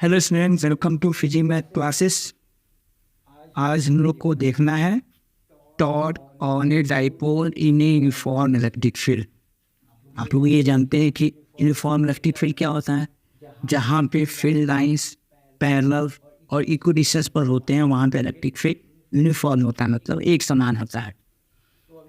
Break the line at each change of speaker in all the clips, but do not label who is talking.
Hello students, welcome to Physi Math classes. आज हम लोग को देखना है torque on a dipole in a uniform electric field. आप लोग ये जानते हैं कि यूनिफॉर्म इलेक्ट्रिक फील्ड क्या होता है। जहाँ पे फील्ड लाइंस पैरेलल और इक्वल डिस्टेंस पर होते हैं वहाँ पे इलेक्ट्रिक फील्ड यूनिफॉर्म होता है, मतलब एक समान होता है।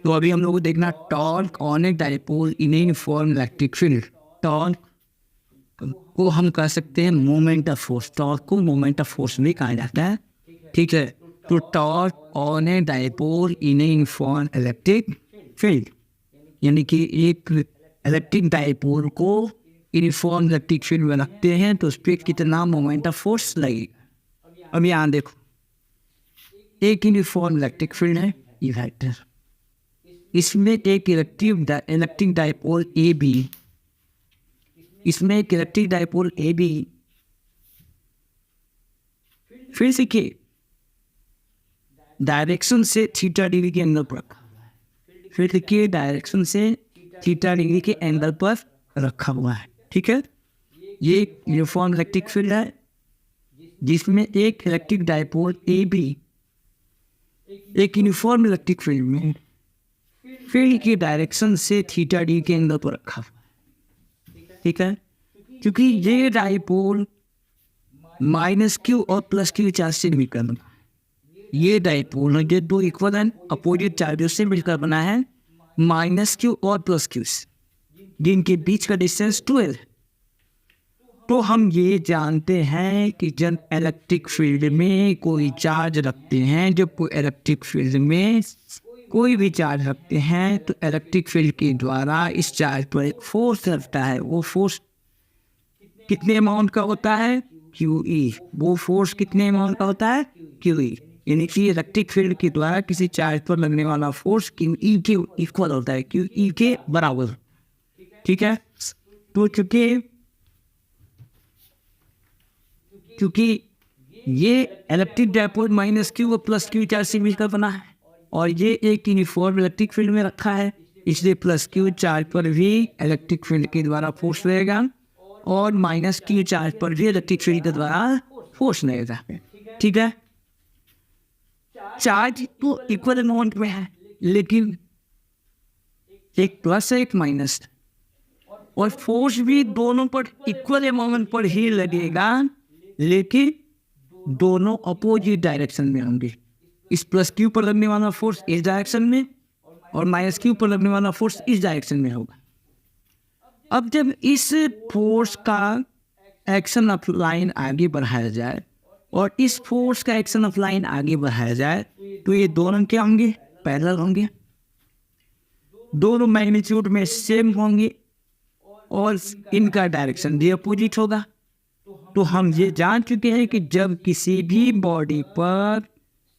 तो अभी हम लोग को देखना torque on a dipole in a uniform electric field. Torque को हम कह सकते हैं मोमेंट ऑफ फोर्स। टॉर्क को मोमेंट ऑफ फोर्स भी कहा जाता है, ठीक है। तो torque on a dipole in a uniform electric field, यानी कि एक इलेक्ट्रिक डाइपोल को यूनिफॉर्म इलेक्ट्रिक फील्ड में रखते हैं तो उस पर कितना मोमेंट ऑफ फोर्स लगेगा। अब यहाँ देखो, एक यूनिफॉर्म इलेक्ट्रिक फील्ड है ई वेक्टर, इसमें एक इलेक्ट्रिक डाइपोल ए बी, इसमें एक इलेक्ट्रिक डाइपोल ए बी फिर से के डायरेक्शन से थीटा डिग्री के एंगल पर रखा हुआ है। फिर देखिए डायरेक्शन से थीटा डिग्री के एंगल पर रखा हुआ है, ठीक है। ये यूनिफॉर्म इलेक्ट्रिक फील्ड है जिसमें एक इलेक्ट्रिक डाइपोल ए बी एक यूनिफॉर्म इलेक्ट्रिक फील्ड में फील्ड की डायरेक्शन से थीटा डिग्री के एंगल पर रखा हुआ है, ठीक है। क्योंकि ये डाइपोल माइनस क्यू और प्लस क्यू चार्ज से मिलकर बना है। ये डाइपोल ये दो इक्वल एंड अपोजिट चार्जेस से मिलकर बना है, माइनस क्यू और प्लस क्यू, जिनके बीच का डिस्टेंस 12। तो हम ये जानते हैं कि जब इलेक्ट्रिक फील्ड में कोई चार्ज रखते हैं, जब कोई इलेक्ट्रिक फील्ड में कोई भी चार्ज रखते हैं तो इलेक्ट्रिक फील्ड के द्वारा इस चार्ज पर एक फोर्स लगता है। वो फोर्स कितने अमाउंट का होता है, क्यू ई। वो फोर्स कितने अमाउंट का होता है, क्यू ई। यानी कि इलेक्ट्रिक फील्ड के द्वारा किसी चार्ज पर लगने वाला फोर्स क्यू ई के इक्वल होता है, क्यू ई के बराबर, ठीक है। तो क्योंकि ये इलेक्ट्रिक डाइपोल माइनस क्यू और प्लस क्यू चार्ज से मिलकर बना है और ये एक यूनिफॉर्म इलेक्ट्रिक फील्ड में रखा है, इसलिए प्लस क्यू चार्ज पर भी इलेक्ट्रिक फील्ड के द्वारा फोर्स लगेगा और माइनस क्यू चार्ज पर भी इलेक्ट्रिक फील्ड के द्वारा फोर्स लगेगा, ठीक है। चार्ज तो इक्वल अमाउंट में है, लेकिन एक प्लस है एक माइनस, और फोर्स भी दोनों पर इक्वल अमाउंट पर ही लगेगा, लेकिन दोनों अपोजिट डायरेक्शन में होंगे। इस प्लस क्यू पर लगने वाला फोर्स इस डायरेक्शन में और माइनस क्यू पर लगने वाला फोर्स इस डायरेक्शन में होगा। अब जब इस फोर्स का एक्शन ऑफ लाइन आगे बढ़ाया जाए और इस फोर्स का एक्शन ऑफ लाइन आगे बढ़ाया जाए तो ये दोनों क्या होंगे, पैरेलल होंगे, दोनों मैग्नीट्यूड में सेम होंगे और इनका डायरेक्शन भी अपोजिट होगा। तो हम ये जान चुके हैं कि जब किसी भी बॉडी पर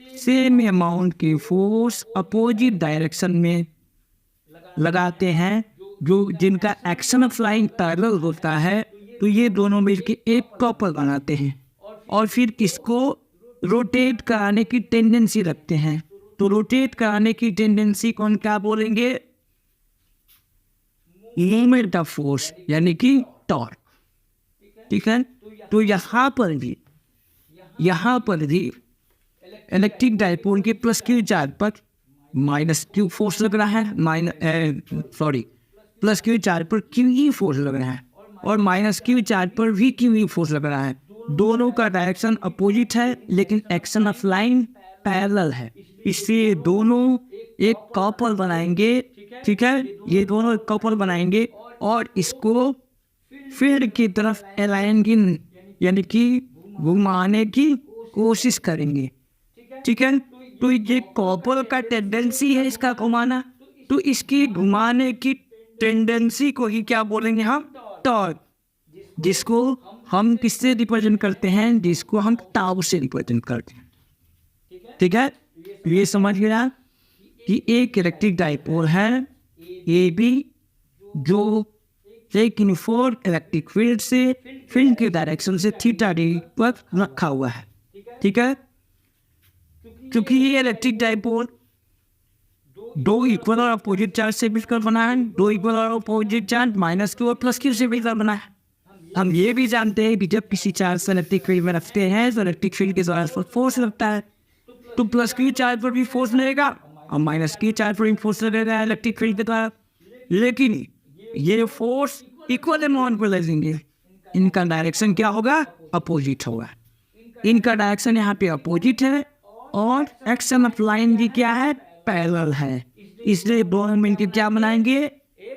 सेम अमाउंट की फोर्स अपोजिट डायरेक्शन में लगाते हैं, जो जिनका एक्शन ऑफ लाइन पैरेलल होता है, तो ये दोनों मिलकर एक कपल बनाते हैं और फिर इसको रोटेट कराने की टेंडेंसी रखते हैं। तो रोटेट कराने की टेंडेंसी को हम क्या बोलेंगे, मोमेंट ऑफ फोर्स, यानी कि टॉर्क, ठीक है। तो यहाँ पर भी इलेक्ट्रिक डाइपोल के प्लस क्यू चार्ज पर माइनस क्यू फोर्स लग रहा है, प्लस क्यू चार्ज पर क्यू ई फोर्स लग रहा है और माइनस क्यू चार्ज पर भी क्यू ई फोर्स लग रहा है। दोनों का डायरेक्शन अपोजिट है लेकिन एक्शन ऑफ लाइन पैरेलल है, इसलिए दोनों एक कपल बनाएंगे, ठीक है। ये दोनों एक कपल बनाएंगे और इसको फील्ड की तरफ अलाइन की, यानी कि घुमाने की कोशिश करेंगे, ठीक है। तो ये कपल का टेंडेंसी है इसका घुमाना, तो इसकी घुमाने की टेंडेंसी को ही क्या बोलेंगे हम, टॉर्क, जिसको हम किससे रिप्रेजेंट करते हैं, जिसको हम टाउ से रिप्रेजेंट करते हैं, ठीक है। ये समझ गया कि एक इलेक्ट्रिक डाइपोल है ए बी जो एक यूनिफॉर्म इलेक्ट्रिक फील्ड से फील्ड के डायरेक्शन से थीटा डिग्री पर रखा हुआ है, ठीक है। क्योंकि ये इलेक्ट्रिक डाइपोल दो इक्वल और अपोजिट चार्ज से मिलकर बना है, दो इक्वल और अपोजिट चार्ज माइनस क्यू और प्लस क्यू से मिलकर बना है। हम ये भी जानते हैं कि जब किसी चार्ज को इलेक्ट्रिक फील्ड में रखते हैं तो इलेक्ट्रिक फील्ड के द्वारा फोर्स लगता है, तो प्लस की चार्ज पर भी फोर्स लगेगा और माइनस की चार्ज पर भी फोर्स लगेगा इलेक्ट्रिक फील्ड के द्वारा। लेकिन ये फोर्स इक्वल अमाउंट पर लगेंगे, इनका डायरेक्शन क्या होगा, अपोजिट होगा। इनका डायरेक्शन यहाँ पे अपोजिट है और एक्शन ऑफ लाइन भी क्या है, पैरेलल है। इसलिए दो हम इनके क्या बनाएंगे,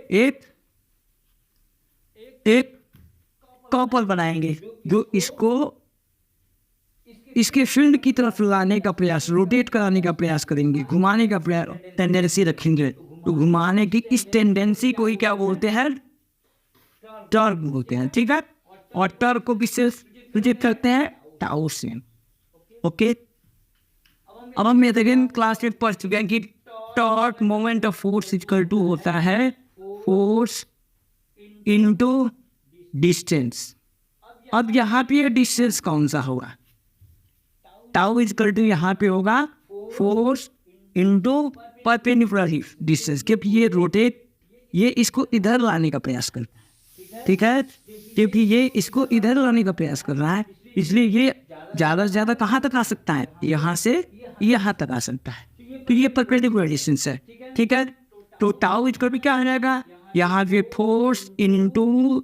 एक कपल बनाएंगे जो इसको इसके फील्ड की तरफ लाने का प्रयास, रोटेट कराने का प्रयास करेंगे, घुमाने का प्रयास टेंडेंसी रखेंगे। तो घुमाने की इस टेंडेंसी को ही क्या बोलते हैं, टॉर्क बोलते हैं। ठीक है, और टॉर्क को किससे प्रोजेक्ट करते हैं, टाउ से। ओके, अब हम सेकेंड क्लास में पढ़ चुके हैं कि torque moment of force equal to होता है फोर्स इनटू डिस्टेंस। अब यहाँ पे डिस्टेंस कौन सा होगा, टाउ इक्वल टू यहाँ पे होगा फोर्स इनटू परपेंडिकुलर डिस्टेंस, क्योंकि ये रोटेट, ये इसको इधर लाने का प्रयास करता है। ठीक है, क्योंकि ये इसको इधर लाने का प्रयास कर रहा है, इसलिए ये ज़्यादा से ज़्यादा कहाँ तक आ सकता है, यहाँ से यहाँ तक आ सकता है। तो ये परपेंडिकुलर डिस्टेंस है। ठीक है, तो टाउ इक्वल टू क्या आ जाएगा, यहाँ पे फोर्स इनटू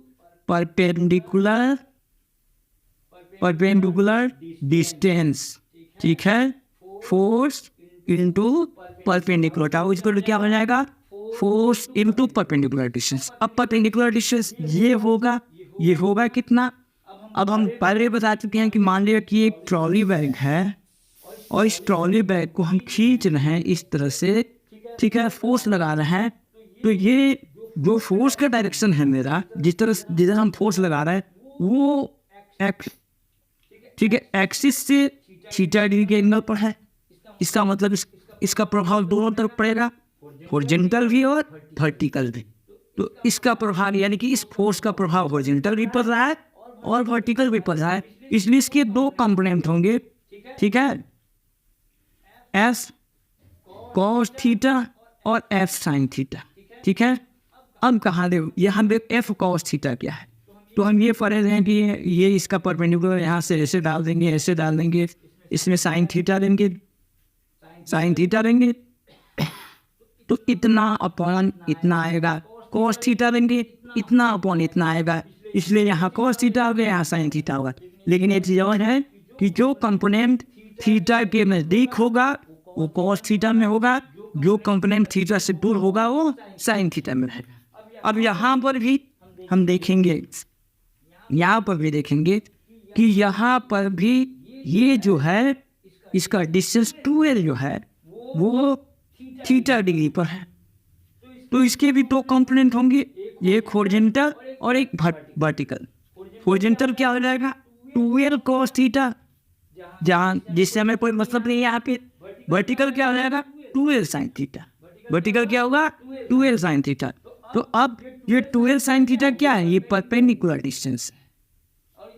परपेंडिकुलर डिस्टेंस। ठीक है, force into perpendicular, tau equal to क्या हो जाएगा, फोर्स इनटू परपेंडिकुलर डिस्टेंस। अब परपेंडिकुलर डिस्टेंस ये होगा कितना। अब हम पहले बता चुके हैं कि मान लिया कि एक ट्रॉली बैग है और इस ट्रॉली बैग को हम खींच रहे हैं इस तरह से। ठीक है, फोर्स लगा रहे हैं, तो ये जो फोर्स का डायरेक्शन है मेरा, जिधर हम फोर्स लगा रहे हैं वो ठीक है, एक्सिस से थीटा डिग्री के एंगल पर है। इसका मतलब इसका प्रभाव दोनों तरफ पड़ेगा, हॉरिजॉन्टल भी और वर्टिकल भी। तो इसका प्रभाव यानी कि इस फोर्स का प्रभाव हॉरिजॉन्टल भी पड़ रहा है और वर्टिकल भी पड़ रहा है, इसलिए इसके दो कंपोनेंट होंगे। ठीक है, एफ कॉस थीटा और एफ साइन थीटा। ठीक है, अब कहाँ दे, यहाँ पे एफ कॉस थीटा क्या है, तो हम ये पढ़ रहे हैं कि ये इसका परपेंडिकुलर यहाँ से ऐसे डाल देंगे, ऐसे डाल देंगे, इसमें साइन थीटा देंगे, तो इतना अपॉन इतना आएगा। कॉस थीटा देंगे, इतना अपॉन इतना आएगा, इसलिए यहाँ कॉस थीटा होगा, यहाँ साइन थीटा होगा। लेकिन एक चीज़ और है कि जो कंपोनेंट थीटा के नज़दीक होगा वो कॉस थीटा में होगा, जो कंपोनेंट थीटा से दूर होगा वो साइन थीटा में रहेगा। अब यहाँ पर भी हम देखेंगे, यहाँ पर भी देखेंगे कि यहाँ पर भी ये जो है इसका डिस्टेंस 2l जो है वो थीटा डिग्री पर है। तो इसके भी दो कंपोनेंट होंगे, एक हॉरिजॉन्टल और एक वर्टिकल। हॉरिजॉन्टल क्या हो जाएगा, 2l cos थीटा, जहाँ जिससे हमें कोई मतलब नहीं है यहाँ पे। वर्टिकल क्या हो जाएगा, 2l sin थीटा। वर्टिकल क्या होगा, 2l sin थीटा। तो अब ये 2l sin थीटा क्या है, ये परपेंडिकुलर डिस्टेंस है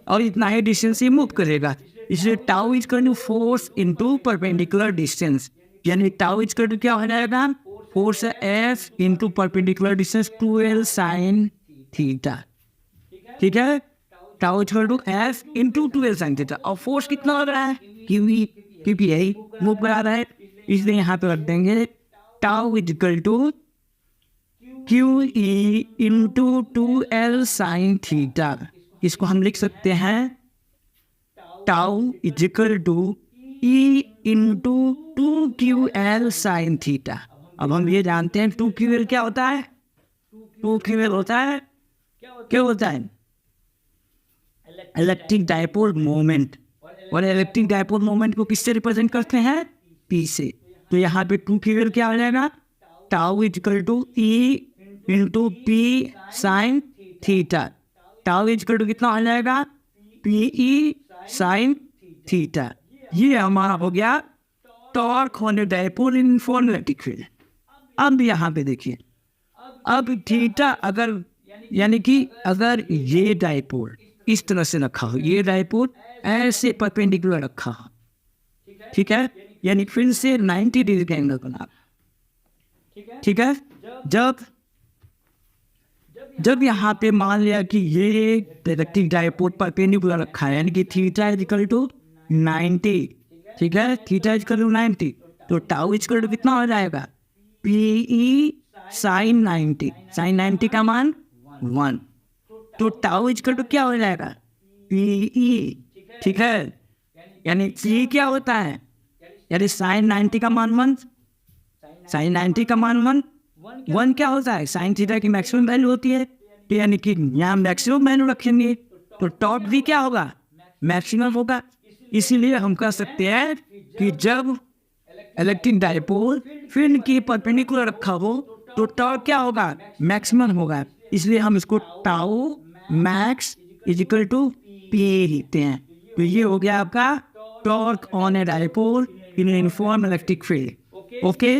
और इतना ही डिस्टेंस ये मूव करेगा, इसलिए tau is equal to force into perpendicular distance. यानी टाउ इज इक्वल टू क्या हो जाएगा, force F into perpendicular distance 2l sin theta. ठीक है, tau is equal to F into 2l sin theta. और फोर्स कितना लग रहा है, क्योंकि यही मूव करा रहा है, इसलिए यहाँ पे रख देंगे tau is equal to Q E into 2l sin theta. इसको हम लिख सकते हैं tau is equal to E into 2ql sin theta. अब हम ये जानते हैं 2ql क्या होता है, 2ql होता है क्या होता है, इलेक्ट्रिक डायपोल मोमेंट। और इलेक्ट्रिक डायपोल मोमेंट को किससे रिप्रेजेंट करते हैं, P से। तो यहाँ पे 2ql क्या हो जाएगा, tau is equal to E into P sin theta. Tau is equal to कितना हो जाएगा, PE sin थीटा। ये हमारा हो गया torque on dipole in for electric field. अब यहाँ पे देखिए, अब थीटा अगर यानी कि अगर ये डायपोल इस तरह से रखा हो, ये डायपोल ऐसे परपेंडिकुलर रखा हो, ठीक है, यानी फिर से 90 डिग्री का एंगल बना। ठीक है, जब यहाँ पे मान लिया कि ये इलेक्ट्रिक डायपोल परपेंडिकुलर रखा है, यानी कि थीटा इज इक्वल टू 90, ठीक है, थीटा इज इक्वल टू 90, तो टाउ इज इक्वल टू कितना हो जाएगा, पीई साइन 90, साइन 90 का मान 1, तो टाउ इज इक्वल टू क्या हो जाएगा, पीई, ठीक है, यानी पी क्या होता है, यानी साइन 90 का मान 1, साइन 90 का मान 1 क्या होता है, साइन थीटा की मैक्सिमम वैल्यू होती है, तो यानी कि यहाँ मैक्सिमम वैल्यू रखेंगे तो टॉप भी क्या होगा, मैक्सिमम होगा। इसीलिए हम कह सकते हैं कि जब इलेक्ट्रिक डायपोल फील्ड की परपेंडिकुलर रखा हो तो टॉर्क क्या होगा, मैक्सिमम होगा। इसलिए हम इसको tau max is equal to P लिखते हैं। तो ये हो गया आपका torque on a dipole in uniform electric field. Okay.